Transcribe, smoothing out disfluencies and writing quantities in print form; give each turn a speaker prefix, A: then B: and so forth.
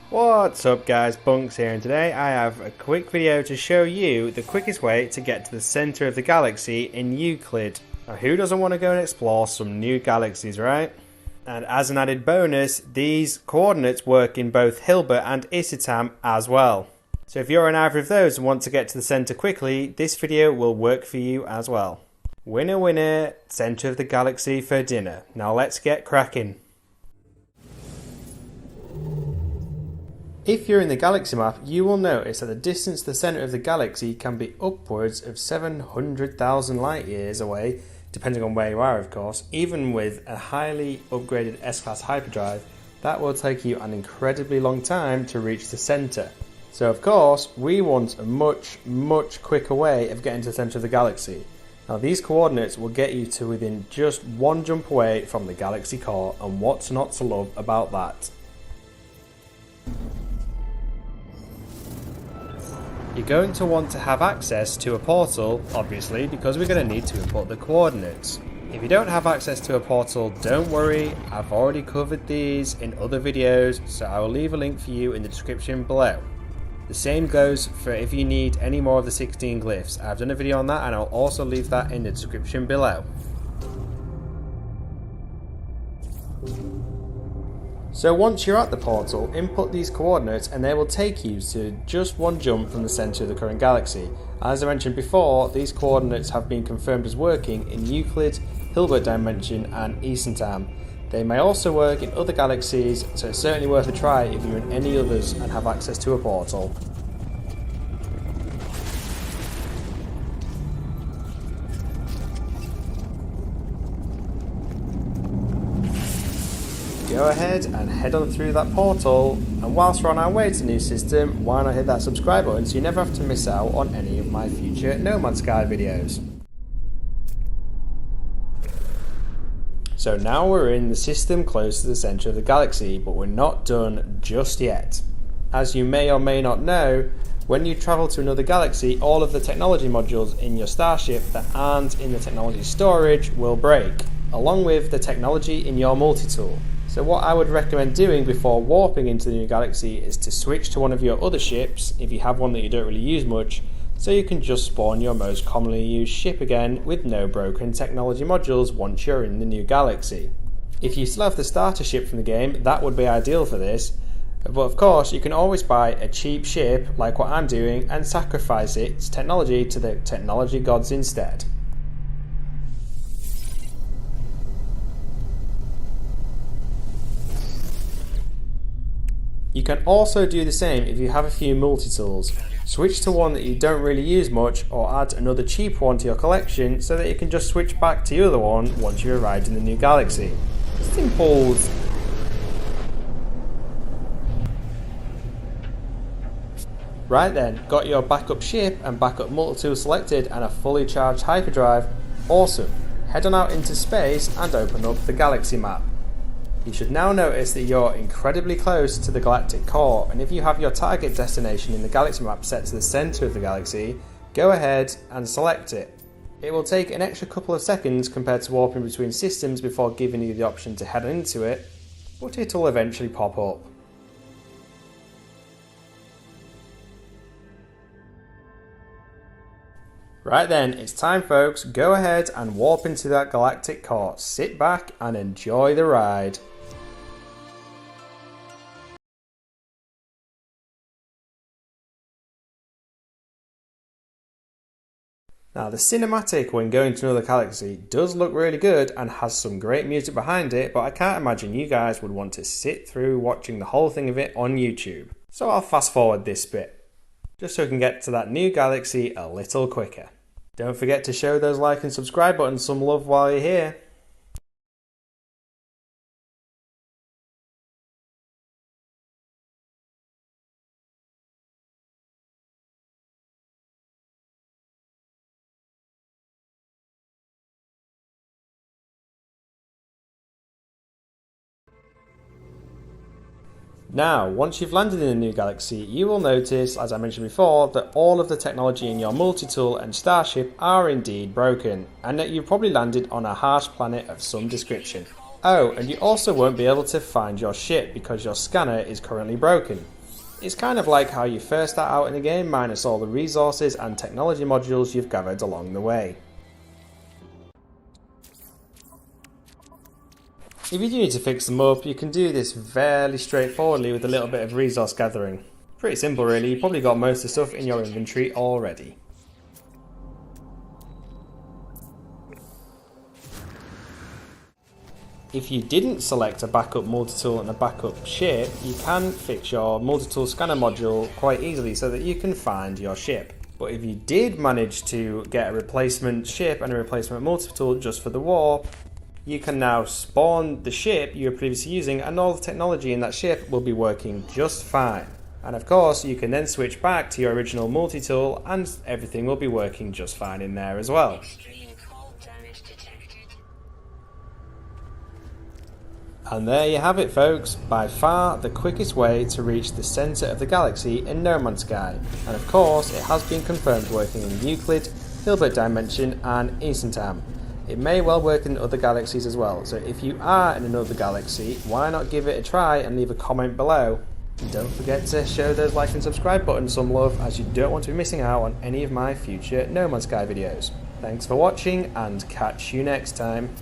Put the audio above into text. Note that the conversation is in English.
A: What's up guys, Bunks here, and today I have a quick video to show you the quickest way to get to the centre of the galaxy in Euclid. Now who doesn't want to go and explore some new galaxies, right? And as an added bonus, these coordinates work in both Hilbert and Isitam as well. So if you're in either of those and want to get to the centre quickly, this video will work for you as well. Winner winner, centre of the galaxy for dinner. Now let's get cracking. If you're in the galaxy map, you will notice that the distance to the centre of the galaxy can be upwards of 700,000 light years away, depending on where you are of course. Even with a highly upgraded S-Class hyperdrive, that will take you an incredibly long time to reach the centre. So of course, we want a much quicker way of getting to the centre of the galaxy. Now these coordinates will get you to within just one jump away from the galaxy core, and what's not to love about that? You're going to want to have access to a portal, obviously, because we're going to need to input the coordinates. If you don't have access to a portal, don't worry, I've already covered these in other videos, so I will leave a link for you in the description below. The same goes for if you need any more of the 16 glyphs. I've done a video on that and I'll also leave that in the description below. So once you're at the portal, input these coordinates and they will take you to just one jump from the centre of the current galaxy. As I mentioned before, these coordinates have been confirmed as working in Euclid, Hilbert Dimension and Isitam. They may also work in other galaxies, so it's certainly worth a try if you're in any others and have access to a portal. Go ahead and head on through that portal, and whilst we're on our way to the new system, why not hit that subscribe button so you never have to miss out on any of my future No Man's Sky videos. So now we're in the system close to the centre of the galaxy, but we're not done just yet. As you may or may not know, when you travel to another galaxy, all of the technology modules in your starship that aren't in the technology storage will break, along with the technology in your multi-tool. So what I would recommend doing before warping into the new galaxy is to switch to one of your other ships, if you have one that you don't really use much, so you can just spawn your most commonly used ship again with no broken technology modules once you're in the new galaxy. If you still have the starter ship from the game, that would be ideal for this, but of course you can always buy a cheap ship like what I'm doing and sacrifice its technology to the technology gods instead. You can also do the same if you have a few multi-tools. Switch to one that you don't really use much, or add another cheap one to your collection so that you can just switch back to the other one once you arrived in the new galaxy. Simple. Right then, got your backup ship and backup multi-tool selected and a fully charged hyperdrive. Awesome. Head on out into space and open up the galaxy map. You should now notice that you're incredibly close to the galactic core, and if you have your target destination in the galaxy map set to the centre of the galaxy, go ahead and select it. It will take an extra couple of seconds compared to warping between systems before giving you the option to head into it, but it'll eventually pop up. Right then, it's time folks, go ahead and warp into that galactic core. Sit back and enjoy the ride. Now the cinematic when going to another galaxy does look really good and has some great music behind it, but I can't imagine you guys would want to sit through watching the whole thing of it on YouTube. So I'll fast forward this bit, just so we can get to that new galaxy a little quicker. Don't forget to show those like and subscribe buttons some love while you're here. Now, once you've landed in a new galaxy, you will notice, as I mentioned before, that all of the technology in your multi-tool and starship are indeed broken, and that you've probably landed on a harsh planet of some description. Oh, and you also won't be able to find your ship because your scanner is currently broken. It's kind of like how you first start out in the game minus all the resources and technology modules you've gathered along the way. If you do need to fix them up, you can do this fairly straightforwardly with a little bit of resource gathering. Pretty simple really, you've probably got most of the stuff in your inventory already. If you didn't select a backup multi-tool and a backup ship, you can fix your multi-tool scanner module quite easily so that you can find your ship. But if you did manage to get a replacement ship and a replacement multi-tool just for the war, you can now spawn the ship you were previously using and all the technology in that ship will be working just fine. And of course you can then switch back to your original multi-tool and everything will be working just fine in there as well. And there you have it folks, by far the quickest way to reach the centre of the galaxy in No Man's Sky. And of course it has been confirmed working in Euclid, Hilbert Dimension and Eastern. It may well work in other galaxies as well, so if you are in another galaxy, why not give it a try and leave a comment below. And don't forget to show those like and subscribe buttons some love, as you don't want to be missing out on any of my future No Man's Sky videos. Thanks for watching and catch you next time.